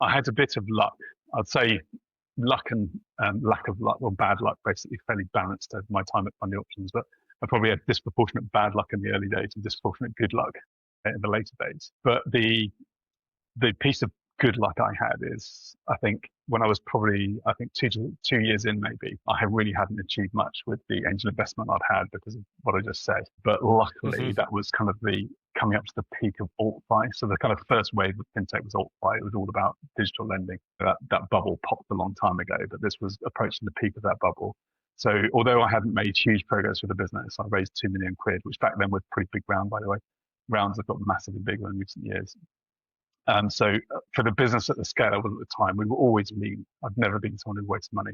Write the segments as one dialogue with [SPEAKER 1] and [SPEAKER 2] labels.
[SPEAKER 1] I had a bit of luck. I'd say luck and lack of luck, or bad luck, basically fairly balanced over my time at Fund Options. But I probably had disproportionate bad luck in the early days and disproportionate good luck in the later days. But the piece of good luck I had is, I think, when I was probably, 2 years in, maybe, I really hadn't achieved much with the angel investment I'd had because of what I just said. But luckily, that was kind of the coming up to the peak of AltFi. So the kind of first wave of fintech was AltFi. It was all about digital lending. That bubble popped a long time ago, but this was approaching the peak of that bubble. So although I hadn't made huge progress with the business, I raised 2 million quid, which back then was a pretty big round, by the way. Rounds have got massively bigger in recent years. So for the business at the scale I was at the time, we were always lean. I've never been someone who wasted money.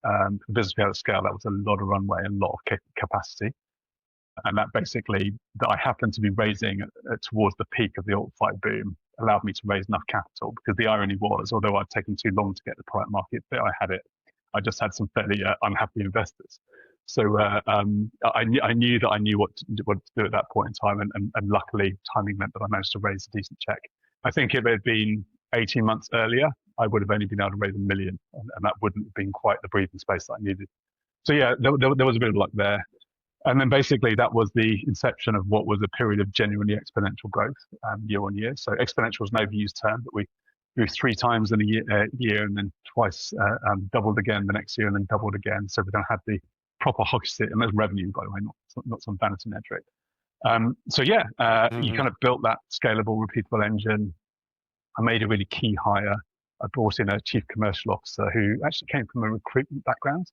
[SPEAKER 1] For the business we had at scale, that was a lot of runway and a lot of capacity. And that basically, that I happened to be raising towards the peak of the AltFi boom, allowed me to raise enough capital, because the irony was, although I'd taken too long to get the private market fit, I had it. I just had some fairly unhappy investors. So I knew that I knew what to do at that point in time, and luckily timing meant that I managed to raise a decent check. I think if it had been 18 months earlier, I would have only been able to raise $1 million, and that wouldn't have been quite the breathing space that I needed. So yeah, there was a bit of luck there. And then basically that was the inception of what was a period of genuinely exponential growth year on year. So exponential is an overused term, but we grew 3 times in a year and then twice, doubled again the next year and then doubled again. So we then had the proper hockey stick, and that's revenue, by the way, not some vanity metric. You kind of built that scalable, repeatable engine. I made a really key hire. I brought in a chief commercial officer who actually came from a recruitment background.